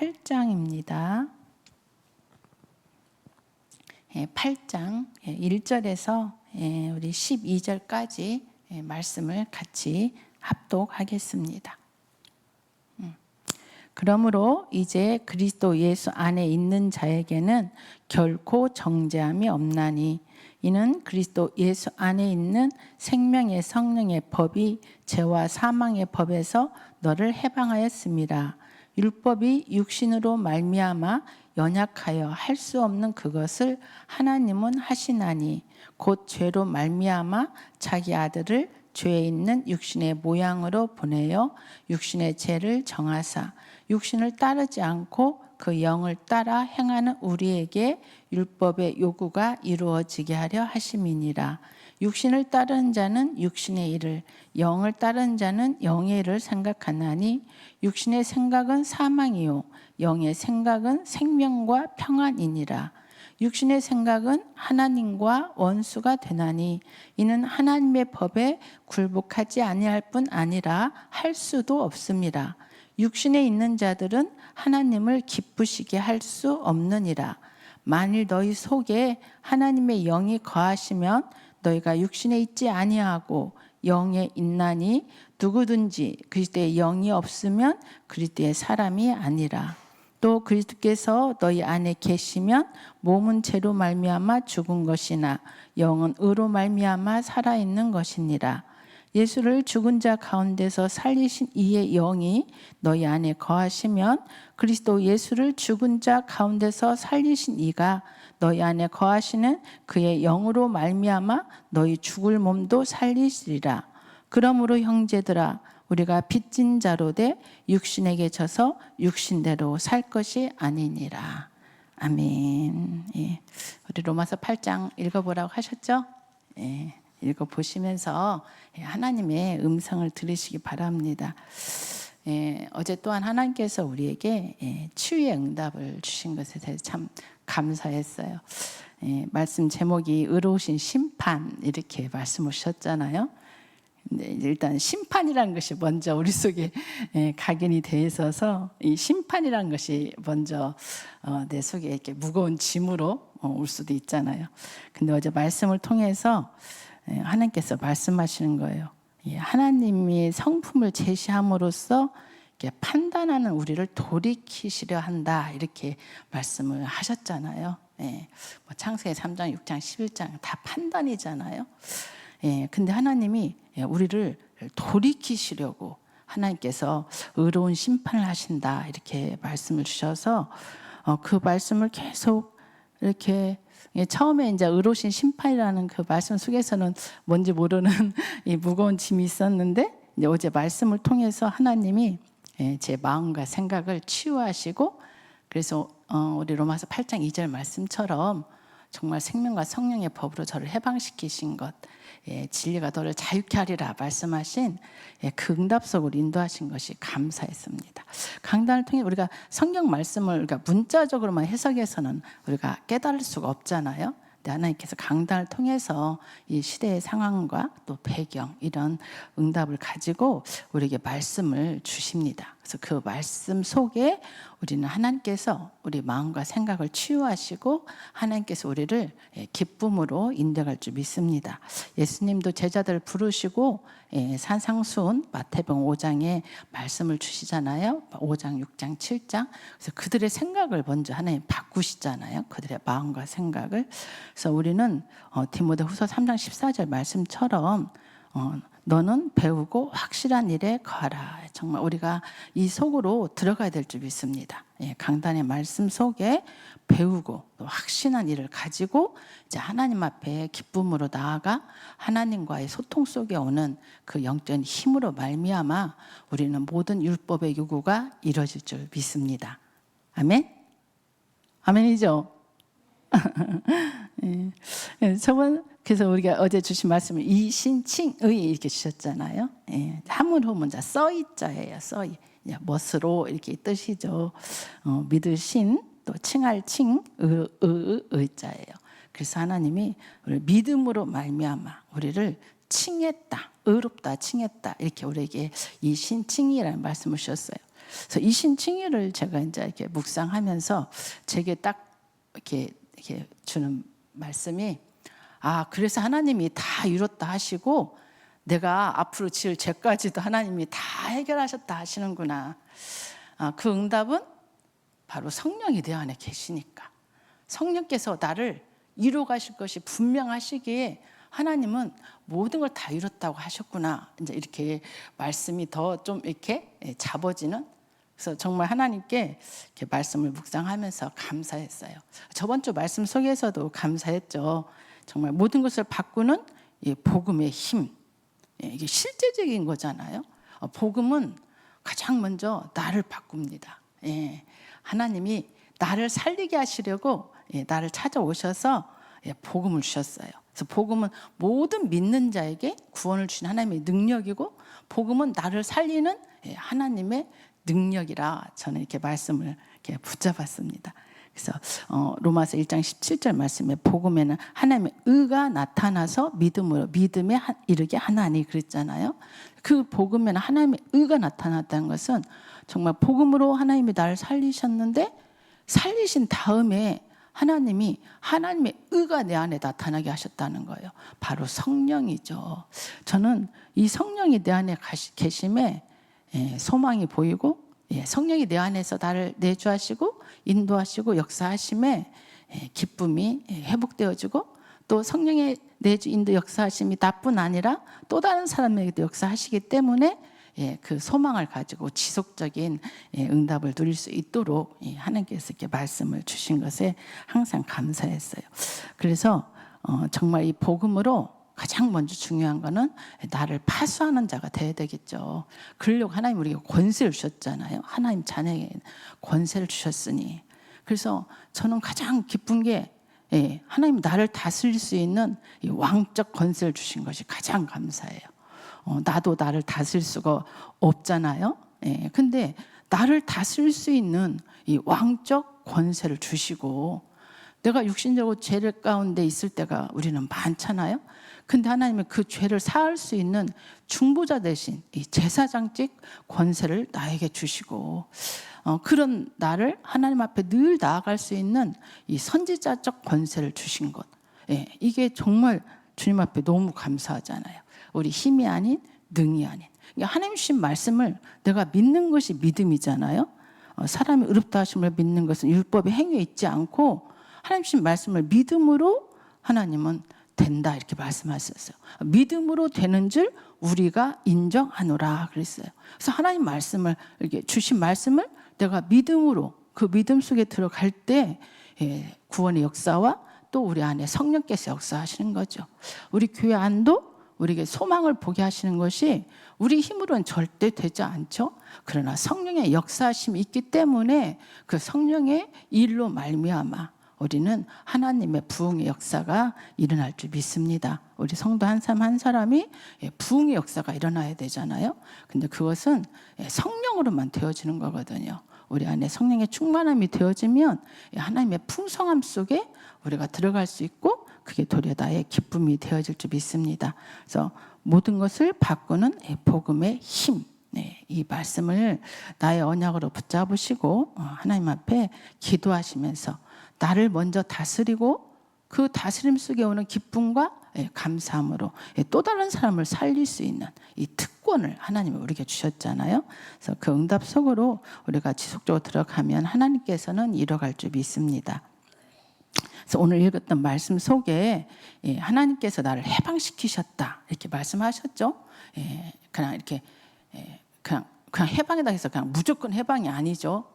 8장입니다. 8장 1절에서 우리 12절까지 말씀을 같이 합독하겠습니다. 그러므로 이제 그리스도 예수 안에 있는 자에게는 결코 정죄함이 없나니 이는 그리스도 예수 안에 있는 생명의 성령의 법이 죄와 사망의 법에서 너를 해방하였습니다. 율법이 육신으로 말미암아 연약하여 할 수 없는 그것을 하나님은 하시나니 곧 죄로 말미암아 자기 아들을 죄에 있는 육신의 모양으로 보내어 육신의 죄를 정하사 육신을 따르지 않고 그 영을 따라 행하는 우리에게 율법의 요구가 이루어지게 하려 하심이니라. 육신을 따르는 자는 육신의 일을, 영을 따르는 자는 영의 일을 생각하나니 육신의 생각은 사망이요 영의 생각은 생명과 평안이니라. 육신의 생각은 하나님과 원수가 되나니 이는 하나님의 법에 굴복하지 아니할 뿐 아니라 할 수도 없습니다. 육신에 있는 자들은 하나님을 기쁘시게 할 수 없느니라. 만일 너희 속에 하나님의 영이 거하시면 너희가 육신에 있지 아니하고 영에 있나니 누구든지 그리스도의 영이 없으면 그리스도의 사람이 아니라. 또 그리스도께서 너희 안에 계시면 몸은 죄로 말미암아 죽은 것이나 영은 의로 말미암아 살아있는 것이니라. 예수를 죽은 자 가운데서 살리신 이의 영이 너희 안에 거하시면 그리스도 예수를 죽은 자 가운데서 살리신 이가 너희 안에 거하시는 그의 영으로 말미암아 너희 죽을 몸도 살리시리라. 그러므로 형제들아 우리가 빚진 자로 돼 육신에게 져서 육신대로 살 것이 아니니라. 아멘. 우리 로마서 8장 읽어보라고 하셨죠? 읽어보시면서 하나님의 음성을 들으시기 바랍니다. 어제 또한 하나님께서 우리에게 치유의 응답을 주신 것에 대해서 참 감사했어요. 말씀 제목이 의로우신 심판 이렇게 말씀을 주셨잖아요. 일단 심판이라는 것이 먼저 우리 속에 각인이 돼 있어서 이 심판이라는 것이 먼저 내 속에 이렇게 무거운 짐으로 올 수도 있잖아요. 근데 어제 말씀을 통해서 하나님께서 말씀하시는 거예요. 하나님이 성품을 제시함으로써 이렇게 판단하는 우리를 돌이키시려 한다 이렇게 말씀을 하셨잖아요. 창세기 3장, 6장, 11장 다 판단이잖아요. 근데 하나님이 우리를 돌이키시려고 하나님께서 의로운 심판을 하신다 이렇게 말씀을 주셔서 그 말씀을 계속 이렇게 처음에 이제 의로우신 심판이라는 그 말씀 속에서는 뭔지 모르는 이 무거운 짐이 있었는데 이제 어제 말씀을 통해서 하나님이 제 마음과 생각을 치유하시고 그래서 우리 로마서 8장 2절 말씀처럼 정말 생명과 성령의 법으로 저를 해방시키신 것, 진리가 너를 자유케 하리라 말씀하신 그 응답 속으로 인도하신 것이 감사했습니다. 강단을 통해 우리가 성경 말씀을 우리가 문자적으로만 해석해서는 우리가 깨달을 수가 없잖아요. 근데 하나님께서 강단을 통해서 이 시대의 상황과 또 배경 이런 응답을 가지고 우리에게 말씀을 주십니다. 그래서 그 말씀 속에 우리는 하나님께서 우리 마음과 생각을 치유하시고 하나님께서 우리를 기쁨으로 인도할 줄 믿습니다. 예수님도 제자들 부르시고 산상수훈 마태복음 5장에 말씀을 주시잖아요. 5장, 6장, 7장. 그래서 그들의 생각을 먼저 하나님 바꾸시잖아요. 그들의 마음과 생각을. 그래서 우리는 디모데후서 3장 14절 말씀처럼 너는 배우고 확실한 일에 거하라. 정말 우리가 이 속으로 들어가야 될 줄 믿습니다. 강단의 말씀 속에 배우고 또 확신한 일을 가지고 이제 하나님 앞에 기쁨으로 나아가 하나님과의 소통 속에 오는 그 영적인 힘으로 말미암아 우리는 모든 율법의 요구가 이루어질 줄 믿습니다. 아멘? 아멘이죠? 그래서 우리가 어제 주신 말씀을 이신칭의 이렇게 주셨잖아요. 한문 후문자 써이자예요. 써이 멋으로 이렇게 뜻이죠. 믿을 신 또 칭할 칭 의자예요. 그래서 하나님이 우리 믿음으로 말미암아 우리를 칭했다, 의롭다, 칭했다 이렇게 우리에게 이 신칭이라는 말씀을 주셨어요. 그래서 이신칭의를 제가 이제 이렇게 묵상하면서 제게 딱 이렇게 주는 말씀이, 아, 그래서 하나님이 다 이뤘다 하시고 내가 앞으로 지을 죄까지도 하나님이 다 해결하셨다 하시는구나. 그 응답은 바로 성령이 내 안에 계시니까, 성령께서 나를 이루어 가실 것이 분명하시기에 하나님은 모든 걸 다 이뤘다고 하셨구나. 이제 이렇게 말씀이 더 좀 이렇게 잡아지는, 그래서 정말 하나님께 이렇게 말씀을 묵상하면서 감사했어요. 저번 주 말씀 속에서도 감사했죠. 정말 모든 것을 바꾸는 복음의 힘, 이게 실제적인 거잖아요. 복음은 가장 먼저 나를 바꿉니다. 하나님이 나를 살리게 하시려고 나를 찾아오셔서 복음을 주셨어요. 그래서 복음은 모든 믿는 자에게 구원을 주신 하나님의 능력이고, 복음은 나를 살리는 하나님의 능력이라 저는 이렇게 말씀을 이렇게 붙잡았습니다. 그래서 로마서 1장 17절 말씀에 복음에는 하나님의 의가 나타나서 믿음에 이르게 하나니 그랬잖아요. 그 복음에는 하나님의 의가 나타났다는 것은 정말 복음으로 하나님이 나를 살리셨는데, 살리신 다음에 하나님이 하나님의 의가 내 안에 나타나게 하셨다는 거예요. 바로 성령이죠. 저는 이 성령이 내 안에 계심에 소망이 보이고, 성령이 내 안에서 나를 내주하시고 인도하시고 역사하심에 기쁨이 회복되어지고, 또 성령의 내주 인도 역사하심이 나뿐 아니라 또 다른 사람에게도 역사하시기 때문에 그 소망을 가지고 지속적인 응답을 누릴 수 있도록 하나님께서 이렇게 말씀을 주신 것에 항상 감사했어요. 그래서 정말 이 복음으로 가장 먼저 중요한 거는 나를 파수하는 자가 되어야 되겠죠. 그러려고 하나님 우리에게 권세를 주셨잖아요. 하나님 자녀에게 권세를 주셨으니. 그래서 저는 가장 기쁜 게 하나님 나를 다스릴 수 있는 이 왕적 권세를 주신 것이 가장 감사해요. 나도 나를 다스릴 수가 없잖아요. 근데 나를 다스릴 수 있는 이 왕적 권세를 주시고, 내가 육신적으로 죄를 가운데 있을 때가 우리는 많잖아요. 근데 하나님은 그 죄를 사할 수 있는 중보자 대신 이 제사장직 권세를 나에게 주시고, 그런 나를 하나님 앞에 늘 나아갈 수 있는 이 선지자적 권세를 주신 것, 이게 정말 주님 앞에 너무 감사하잖아요. 우리 힘이 아닌 능이 아닌, 하나님 주신 말씀을 내가 믿는 것이 믿음이잖아요. 사람이 의롭다 하심을 믿는 것은 율법의 행위에 있지 않고 하나님 주신 말씀을 믿음으로 하나님은 된다 이렇게 말씀하셨어요. 믿음으로 되는 줄 우리가 인정하노라 그랬어요. 그래서 하나님 말씀을 이렇게 주신 말씀을 내가 믿음으로, 그 믿음 속에 들어갈 때 구원의 역사와 또 우리 안에 성령께서 역사하시는 거죠. 우리 교회 안도 우리에게 소망을 보게 하시는 것이 우리 힘으로는 절대 되지 않죠. 그러나 성령의 역사하심이 있기 때문에 그 성령의 일로 말미암아 우리는 하나님의 부흥의 역사가 일어날 줄 믿습니다. 우리 성도 한 사람 한 사람이 부흥의 역사가 일어나야 되잖아요. 근데 그것은 성령으로만 되어지는 거거든요. 우리 안에 성령의 충만함이 되어지면 하나님의 풍성함 속에 우리가 들어갈 수 있고, 그게 도리어 나의 기쁨이 되어질 줄 믿습니다. 그래서 모든 것을 바꾸는 복음의 힘, 이 말씀을 나의 언약으로 붙잡으시고 하나님 앞에 기도하시면서 나를 먼저 다스리고, 그 다스림 속에 오는 기쁨과 감사함으로 또 다른 사람을 살릴 수 있는 이 특권을 하나님이 우리에게 주셨잖아요. 그래서 그 응답 속으로 우리가 지속적으로 들어가면 하나님께서는 이뤄갈 줄 믿습니다. 그래서 오늘 읽었던 말씀 속에 하나님께서 나를 해방시키셨다 이렇게 말씀하셨죠. 그냥 이렇게 그냥 해방이다 해서 그냥 무조건 해방이 아니죠.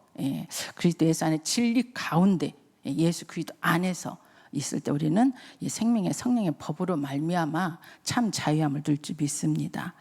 그리스도 예수 안에 진리 가운데 예수 그리스도 안에서 있을 때 우리는 이 생명의 성령의 법으로 말미암아 참 자유함을 누릴 줄 믿습니다.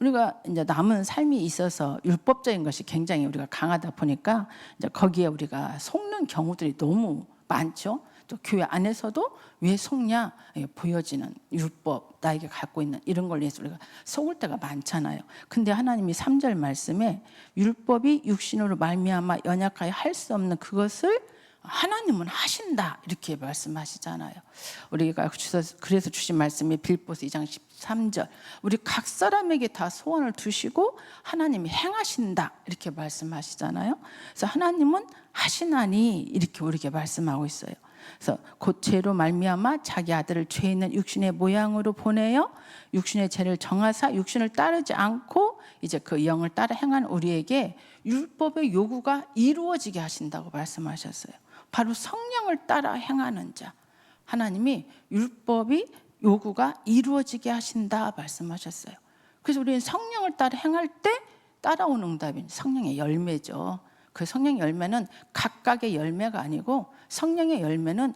우리가 이제 남은 삶이 있어서 율법적인 것이 굉장히 우리가 강하다 보니까 이제 거기에 우리가 속는 경우들이 너무 많죠. 또 교회 안에서도 왜 속냐 보여지는 율법, 나에게 갖고 있는 이런 걸 위해서 우리가 속을 때가 많잖아요. 근데 하나님이 3절 말씀에 율법이 육신으로 말미암아 연약하여 할 수 없는 그것을 하나님은 하신다 이렇게 말씀하시잖아요. 우리가 그래서 주신 말씀이 빌보스 2장 13절 우리 각 사람에게 다 소원을 두시고 하나님이 행하신다 이렇게 말씀하시잖아요. 그래서 하나님은 하시나니 이렇게 우리에게 말씀하고 있어요. 그래서 곧 죄로 말미암아 자기 아들을 죄 있는 육신의 모양으로 보내어 육신의 죄를 정하사 육신을 따르지 않고 이제 그 영을 따라 행하는 우리에게 율법의 요구가 이루어지게 하신다고 말씀하셨어요. 바로 성령을 따라 행하는 자 하나님이 율법이 요구가 이루어지게 하신다 말씀하셨어요. 그래서 우리는 성령을 따라 행할 때 따라오는 응답이 성령의 열매죠. 그 성령의 열매는 각각의 열매가 아니고 성령의 열매는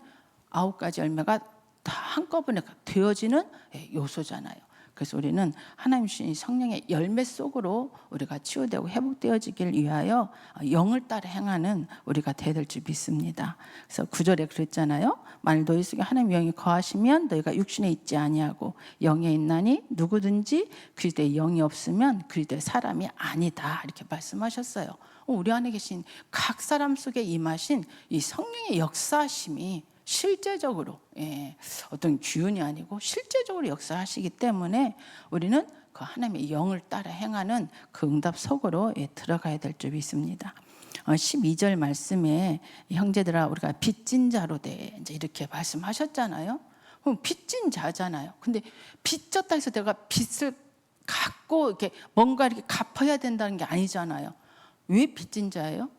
9가지 열매가 다 한꺼번에 되어지는 요소잖아요. 그래서 우리는 하나님 주신 성령의 열매 속으로 우리가 치유되고 회복되어지길 위하여 영을 따라 행하는 우리가 되어야 될 줄 믿습니다. 그래서 9절에 그랬잖아요. 만일 너희 속에 하나님 영이 거하시면 너희가 육신에 있지 아니하고 영에 있나니 누구든지 그리스도의 영이 없으면 그리스도의 사람이 아니다 이렇게 말씀하셨어요. 우리 안에 계신 각 사람 속에 임하신 이 성령의 역사심이 실제적으로 어떤 기운이 아니고 실제적으로 역사하시기 때문에 우리는 그 하나님의 영을 따라 행하는 그 응답 속으로 들어가야 될 줄 믿습니다. 12절 말씀에 형제들아 우리가 빚진 자로 돼 이제 이렇게 말씀하셨잖아요. 그럼 빚진 자잖아요. 근데 빚졌다 해서 내가 빚을 갖고 이렇게 뭔가 이렇게 갚아야 된다는 게 아니잖아요. 왜 빚진 자예요?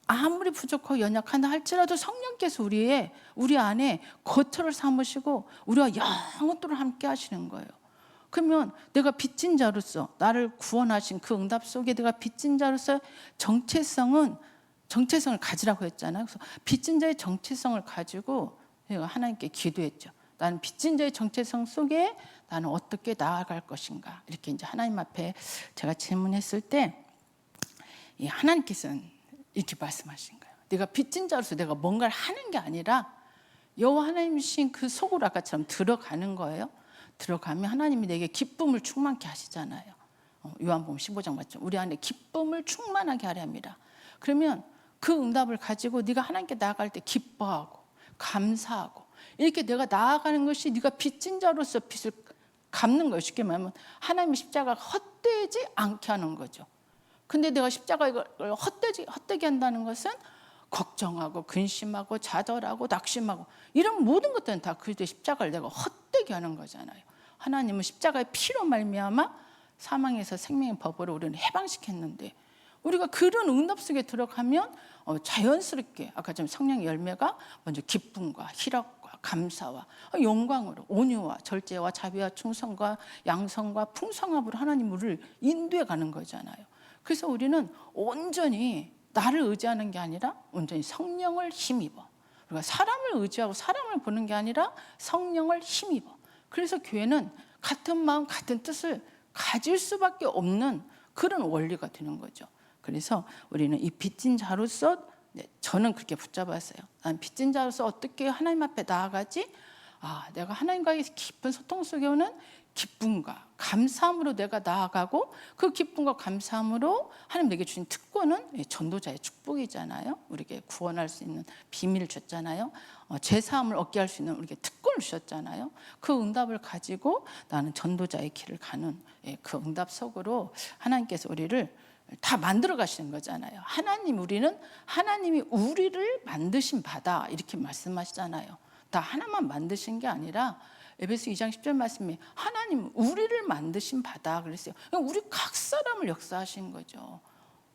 아무리 부족하고 연약한다 할지라도 성령께서 우리 안에 거처를 삼으시고 우리와 영원토록 함께 하시는 거예요. 그러면 내가 빚진 자로서 나를 구원하신 그 응답 속에 내가 빚진 자로서 정체성을 가지라고 했잖아요. 그래서 빚진 자의 정체성을 가지고 제가 하나님께 기도했죠. 나는 빚진 자의 정체성 속에 나는 어떻게 나아갈 것인가 이렇게 이제 하나님 앞에 제가 질문했을 때 하나님께서는 이렇게 말씀하신 거예요. 내가 빚진 자로서 내가 뭔가를 하는 게 아니라 여호와 하나님이신 그 속으로 아까처럼 들어가는 거예요. 들어가면 하나님이 내게 기쁨을 충만케 하시잖아요. 요한복음 15장 맞죠? 우리 안에 기쁨을 충만하게 하려 합니다. 그러면 그 응답을 가지고 네가 하나님께 나아갈 때 기뻐하고 감사하고 이렇게 내가 나아가는 것이 네가 빚진 자로서 빚을 갚는 거예요. 쉽게 말하면 하나님의 십자가가 헛되지 않게 하는 거죠. 근데 내가 십자가 이걸 헛되게 한다는 것은 걱정하고 근심하고 좌절하고 낙심하고 이런 모든 것들은 다 그리스도의 십자가를 내가 헛되게 하는 거잖아요. 하나님은 십자가의 피로 말미암아 사망에서 생명의 법으로 우리는 해방시켰는데 우리가 그런 응답 속에 들어가면 자연스럽게 아까 좀 성령의 열매가 먼저 기쁨과 희락과 감사와 영광으로 온유와 절제와 자비와 충성과 양성과 풍성함으로 하나님 우리를 인도해 가는 거잖아요. 그래서 우리는 온전히 나를 의지하는 게 아니라 온전히 성령을 힘입어. 우리가 사람을 의지하고 사람을 보는 게 아니라 성령을 힘입어. 그래서 교회는 같은 마음 같은 뜻을 가질 수밖에 없는 그런 원리가 되는 거죠. 그래서 우리는 이 빚진 자로서 저는 그렇게 붙잡았어요. 난 빚진 자로서 어떻게 하나님 앞에 나아가지? 내가 하나님과의 깊은 소통 속에 오는 기쁨과 감사함으로 내가 나아가고 그 기쁨과 감사함으로 하나님 내게 주신 특권은 전도자의 축복이잖아요. 우리에게 구원할 수 있는 비밀을 줬잖아요. 죄사함을 얻게 할 수 있는 우리에게 특권을 주셨잖아요. 그 응답을 가지고 나는 전도자의 길을 가는 그 응답 속으로 하나님께서 우리를 다 만들어 가시는 거잖아요. 하나님이 우리를 만드신 바다 이렇게 말씀하시잖아요. 다 하나만 만드신 게 아니라 에베소 2장 10절 말씀에 하나님 우리를 만드신 바다 그랬어요. 우리 각 사람을 역사하신 거죠.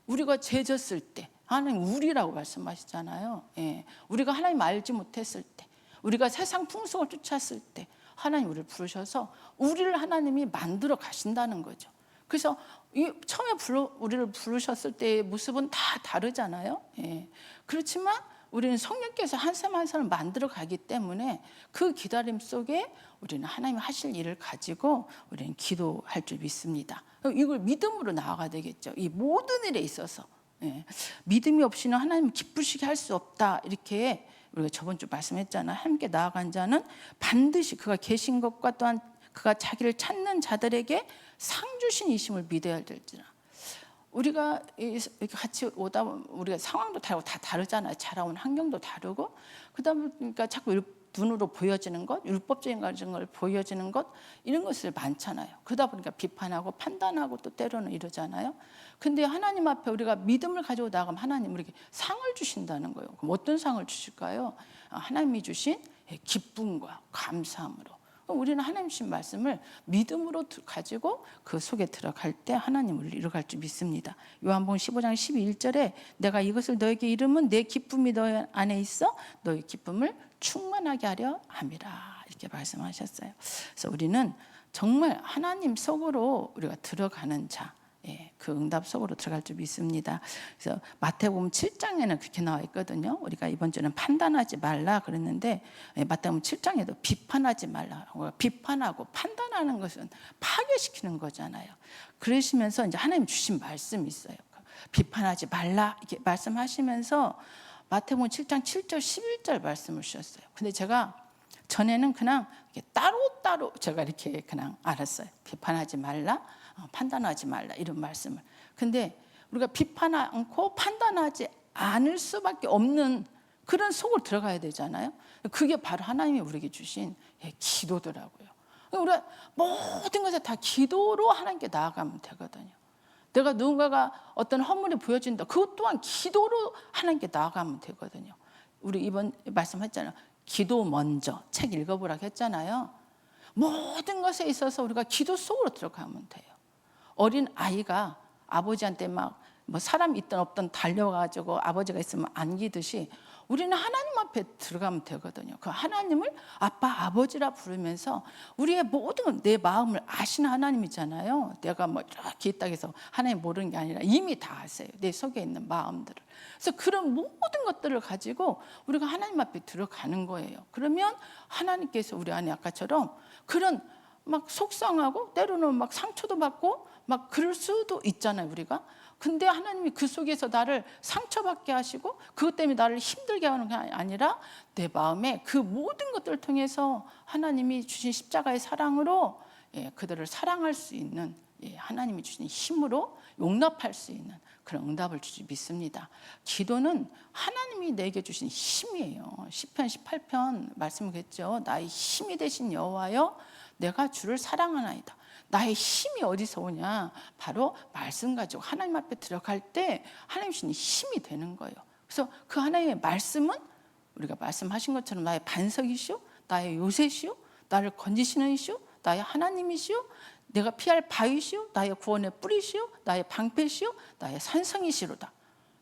우리가 죄 졌을 때 하나님 우리라고 말씀하시잖아요. 우리가 하나님 알지 못했을 때 우리가 세상 풍속을 쫓았을 때 하나님 우리를 부르셔서 우리를 하나님이 만들어 가신다는 거죠. 그래서 처음에 우리를 부르셨을 때의 모습은 다 다르잖아요. 그렇지만 우리는 성령께서 한 사람 한 사람을 만들어 가기 때문에 그 기다림 속에 우리는 하나님이 하실 일을 가지고 우리는 기도할 줄 믿습니다. 이걸 믿음으로 나아가야 되겠죠. 이 모든 일에 있어서 믿음이 없이는 하나님을 기쁘시게 할 수 없다. 이렇게 우리가 저번 주 말씀했잖아요. 함께 나아간 자는 반드시 그가 계신 것과 또한 그가 자기를 찾는 자들에게 상 주신 이심을 믿어야 될지라. 우리가 이렇게 같이 오다 보면 우리가 상황도 다르고 다 다르잖아요. 자라온 환경도 다르고 그러다 보니까 자꾸 눈으로 보여지는 것, 율법적인 걸 보여지는 것 이런 것을 많잖아요. 그러다 보니까 비판하고 판단하고 또 때로는 이러잖아요. 근데 하나님 앞에 우리가 믿음을 가지고 나가면 하나님 우리에게 상을 주신다는 거예요. 그럼 어떤 상을 주실까요? 하나님이 주신 기쁨과 감사함으로. 우리는 하나님 주신 말씀을 믿음으로 가지고 그 속에 들어갈 때 하나님을 이뤄갈 줄 믿습니다. 요한복음 15장 12절에 내가 이것을 너에게 이름은 내 기쁨이 너 안에 있어 너의 기쁨을 충만하게 하려 함이라 이렇게 말씀하셨어요. 그래서 우리는 정말 하나님 속으로 우리가 들어가는 자, 그 응답 속으로 들어갈 줄 믿습니다. 그래서 마태복음 7장에는 그렇게 나와 있거든요. 우리가 이번 주는 판단하지 말라 그랬는데 마태복음 7장에도 비판하지 말라고. 비판하고 판단하는 것은 파괴시키는 거잖아요. 그러시면서 이제 하나님 주신 말씀이 있어요. 비판하지 말라 이렇게 말씀하시면서 마태복음 7장 7절 11절 말씀을 주셨어요. 근데 제가 전에는 그냥 이렇게 따로따로 제가 이렇게 그냥 알았어요. 비판하지 말라, 판단하지 말라 이런 말씀을. 근데 우리가 비판하지 않고 판단하지 않을 수밖에 없는 그런 속으로 들어가야 되잖아요. 그게 바로 하나님이 우리에게 주신 기도더라고요. 우리가 모든 것을 다 기도로 하나님께 나아가면 되거든요. 내가 누군가가 어떤 허물이 보여진다. 그것 또한 기도로 하나님께 나아가면 되거든요. 우리 이번 말씀했잖아요. 기도 먼저 책 읽어보라고 했잖아요. 모든 것에 있어서 우리가 기도 속으로 들어가면 돼요. 어린 아이가 아버지한테 막 뭐 사람 있든 없든 달려가지고 아버지가 있으면 안기듯이 우리는 하나님 앞에 들어가면 되거든요. 그 하나님을 아빠, 아버지라 부르면서 우리의 모든 내 마음을 아시는 하나님이잖아요. 내가 뭐 이렇게 있다고 해서 하나님 모르는 게 아니라 이미 다 아세요. 내 속에 있는 마음들을. 그래서 그런 모든 것들을 가지고 우리가 하나님 앞에 들어가는 거예요. 그러면 하나님께서 우리 안에 아까처럼 그런 막 속상하고 때로는 막 상처도 받고 막 그럴 수도 있잖아요, 우리가. 근데 하나님이 그 속에서 나를 상처받게 하시고 그것 때문에 나를 힘들게 하는 게 아니라 내 마음에 그 모든 것들을 통해서 하나님이 주신 십자가의 사랑으로 그들을 사랑할 수 있는 하나님이 주신 힘으로 용납할 수 있는 그런 응답을 주지 믿습니다. 기도는 하나님이 내게 주신 힘이에요. 시편 18편 말씀했죠. 나의 힘이 되신 여호와여 내가 주를 사랑하나이다. 나의 힘이 어디서 오냐? 바로 말씀 가지고 하나님 앞에 들어갈 때 하나님 주신 힘이 되는 거예요. 그래서 그 하나님의 말씀은 우리가 말씀하신 것처럼 나의 반석이시오, 나의 요새시오, 나를 건지시는 이시오, 나의 하나님이시오, 내가 피할 바위시오, 나의 구원의 뿌리시오, 나의 방패시오, 나의 산성이시로다.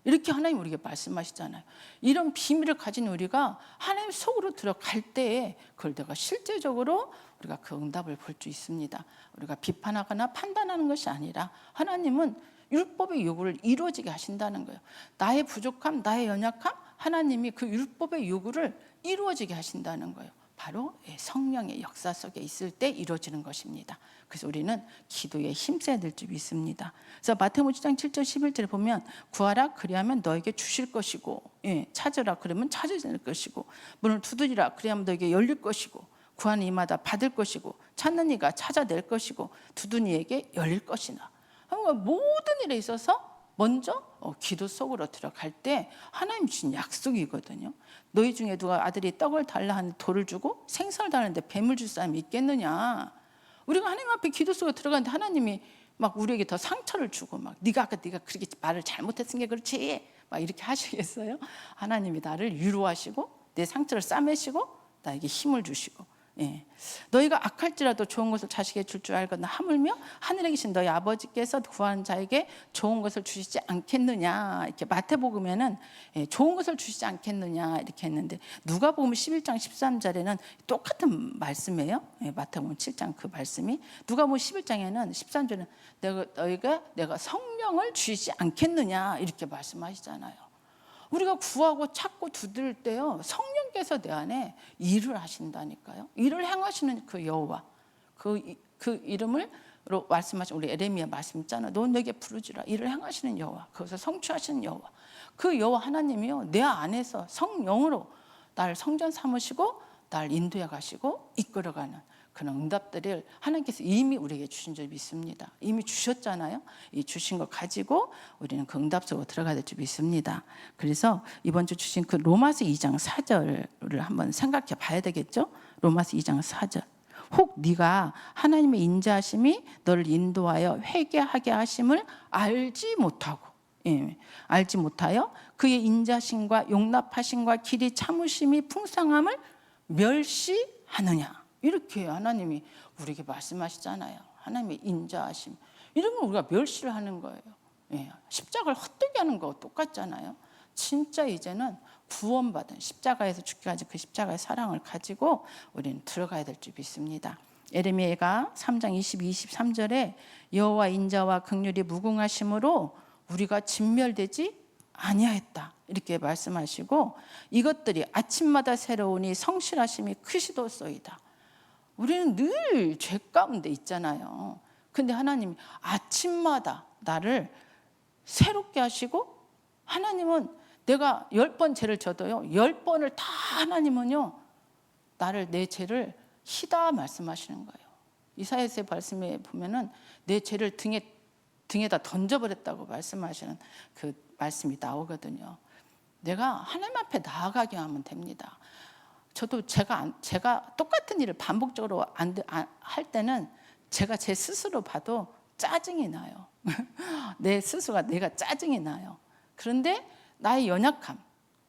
이렇게 하나님 우리에게 말씀하시잖아요. 이런 비밀을 가진 우리가 하나님 속으로 들어갈 때에 그걸 내가 실제적으로 우리가 그 응답을 볼 수 있습니다. 우리가 비판하거나 판단하는 것이 아니라 하나님은 율법의 요구를 이루어지게 하신다는 거예요. 나의 부족함, 나의 연약함, 하나님이 그 율법의 요구를 이루어지게 하신다는 거예요. 바로 성령의 역사 속에 있을 때 이루어지는 것입니다. 그래서 우리는 기도에 힘써야 될 줄 믿습니다. 그래서 마태복음 7장 7절 11절에 보면 구하라 그리하면 너에게 주실 것이고 찾으라 그러면 찾으실 것이고 문을 두드리라 그리하면 너에게 열릴 것이고 구하는 이마다 받을 것이고 찾는 이가 찾아낼 것이고 두드는 이에게 열릴 것이나. 그러니까 모든 일에 있어서 먼저 기도 속으로 들어갈 때 하나님 주신 약속이거든요. 너희 중에 누가 아들이 떡을 달라 하는데 돌을 주고 생선을 달라는데 뱀을 줄 사람이 있겠느냐. 우리가 하나님 앞에 기도 속에 들어가는데 하나님이 막 우리에게 더 상처를 주고 막 네가 그렇게 말을 잘못했으니까 그렇지 막 이렇게 하시겠어요? 하나님이 나를 위로하시고 내 상처를 싸매시고 나에게 힘을 주시고 너희가 악할지라도 좋은 것을 자식에게 줄 줄 알거나 하물며 하늘에 계신 너희 아버지께서 구하는 자에게 좋은 것을 주시지 않겠느냐. 이렇게 마태복음에는 좋은 것을 주시지 않겠느냐 이렇게 했는데 누가복음 11장 13절에는 똑같은 말씀이에요. 마태복음 7장 그 말씀이 누가복음 11장에는 13절에는 내가 성령을 주시지 않겠느냐 이렇게 말씀하시잖아요. 우리가 구하고 찾고 두드릴 때요 성령께서 내 안에 일을 하신다니까요. 일을 행하시는 그 여호와 그 이름으로 말씀하신 우리 에레미야 말씀 있잖아요. 너 내게 부르지라. 일을 행하시는 여호와, 그것을 성취하시는 여호와, 그 여호와 하나님이요 내 안에서 성령으로 나를 성전 삼으시고 나를 인도해 가시고 이끌어가는 그런 응답들을 하나님께서 이미 우리에게 주신 줄 믿습니다. 이미 주셨잖아요. 이 주신 거 가지고 우리는 그 응답 속으로 들어가야 될 줄 믿습니다. 그래서 이번 주 주신 그 로마서 2장 4절을 한번 생각해 봐야 되겠죠. 로마서 2장 4절. 혹 네가 하나님의 인자하심이 너를 인도하여 회개하게 하심을 알지 못하고, 알지 못하여 그의 인자심과 용납하심과 길이 참으심이 풍성함을 멸시하느냐. 이렇게 하나님이 우리에게 말씀하시잖아요. 하나님의 인자하심, 이런 걸 우리가 멸시를 하는 거예요. 십자가를 헛되게 하는 거 똑같잖아요. 진짜 이제는 구원받은 십자가에서 죽기까지 그 십자가의 사랑을 가지고 우리는 들어가야 될 줄 믿습니다. 예레미야가 3장 22, 23절에 여호와 인자와 긍휼이 무궁하심으로 우리가 진멸되지 아니하였다, 이렇게 말씀하시고, 이것들이 아침마다 새로우니 성실하심이 크시도소이다. 우리는 늘 죄 가운데 있잖아요. 근데 하나님이 아침마다 나를 새롭게 하시고, 하나님은 내가 10번 죄를 져도요 10번을 다 하나님은요 나를, 내 죄를 희다 말씀하시는 거예요. 이사야서의 말씀에 보면은 내 죄를 등에다 던져버렸다고 말씀하시는 그 말씀이 나오거든요. 내가 하나님 앞에 나아가게 하면 됩니다. 저도 제가 똑같은 일을 반복적으로 할 때는 제가 제 스스로 봐도 짜증이 나요. 내 스스로가 내가 짜증이 나요. 그런데 나의 연약함,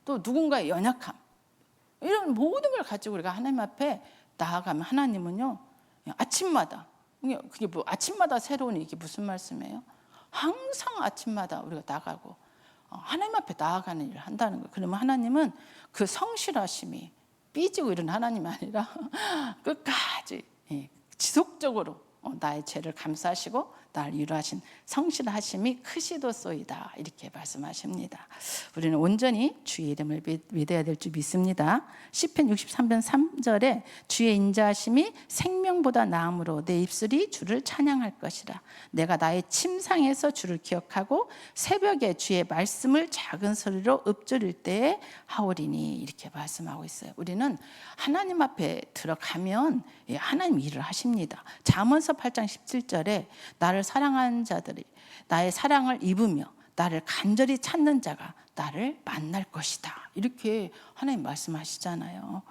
또 누군가의 연약함, 이런 모든 걸 가지고 우리가 하나님 앞에 나아가면 하나님은요 아침마다, 그게 뭐 아침마다 새로운, 이게 무슨 말씀이에요? 항상 아침마다 우리가 나가고 하나님 앞에 나아가는 일을 한다는 거예요. 그러면 하나님은 그 성실하심이 삐지고 이런 하나님이 아니라 끝까지 지속적으로 나의 죄를 감사하시고 나를 위로하신 성실하심이 크시도소이다, 이렇게 말씀하십니다. 우리는 온전히 주의 이름을 믿어야 될 줄 믿습니다. 시편 63편 3절에 주의 인자하심이 생명보다 나음으로 내 입술이 주를 찬양할 것이라. 내가 나의 침상에서 주를 기억하고 새벽에 주의 말씀을 작은 소리로 읊조릴 때에 하오리니, 이렇게 말씀하고 있어요. 우리는 하나님 앞에 들어가면 하나님 일을 하십니다. 잠언서 8장 17절에 나를 사랑하는 자들이 나의 사랑을 입으며 나를 간절히 찾는 자가 나를 만날 것이다, 이렇게 하나님 말씀하시잖아요.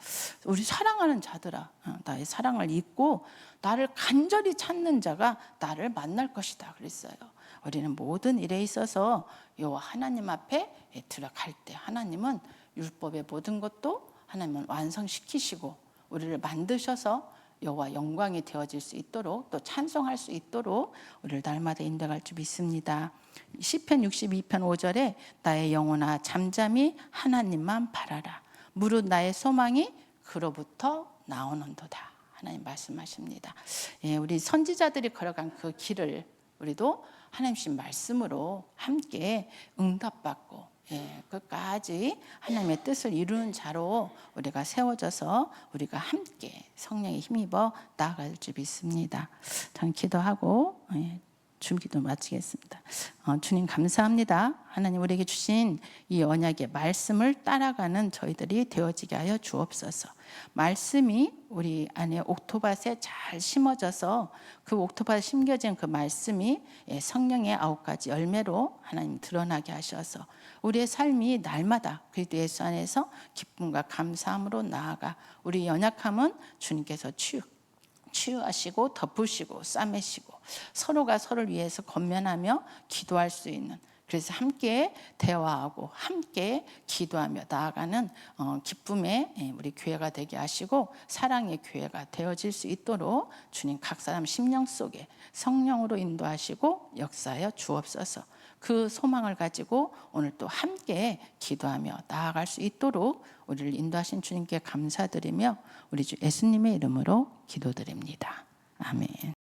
우리 사랑하는 자들아, 나의 사랑을 입고 나를 간절히 찾는 자가 나를 만날 것이다 그랬어요. 우리는 모든 일에 있어서 여호와 하나님 앞에 들어갈 때 하나님은 율법의 모든 것도 하나님은 완성시키시고 우리를 만드셔서 여호와 영광이 되어질 수 있도록, 또 찬송할 수 있도록 우리를 날마다 인도할 줄 믿습니다. 시편 62편 5절에 나의 영혼아 잠잠히 하나님만 바라라. 무릇 나의 소망이 그로부터 나오는도다, 하나님 말씀하십니다. 우리 선지자들이 걸어간 그 길을 우리도 하나님 주신 말씀으로 함께 응답받고 끝까지 하나님의 뜻을 이루는 자로 우리가 세워져서 우리가 함께 성령에 힘입어 나아갈 줄 믿습니다. 저는 기도하고 준비도 마치겠습니다. 주님 감사합니다. 하나님 우리에게 주신 이 언약의 말씀을 따라가는 저희들이 되어지게 하여 주옵소서. 말씀이 우리 안에 옥토밭에 잘 심어져서 그 옥토밭에 심겨진 그 말씀이 성령의 9가지 열매로 하나님 드러나게 하셔서 우리의 삶이 날마다 그리스도 예수 안에서 기쁨과 감사함으로 나아가 우리 연약함은 주님께서 치유하시고 덮으시고 싸매시고 서로가 서로를 위해서 권면하며 기도할 수 있는, 그래서 함께 대화하고 함께 기도하며 나아가는 기쁨의 우리 교회가 되게 하시고 사랑의 교회가 되어질 수 있도록 주님 각 사람 심령 속에 성령으로 인도하시고 역사하여 주옵소서. 그 소망을 가지고 오늘 또 함께 기도하며 나아갈 수 있도록 우리를 인도하신 주님께 감사드리며 우리 주 예수님의 이름으로 기도드립니다. 아멘.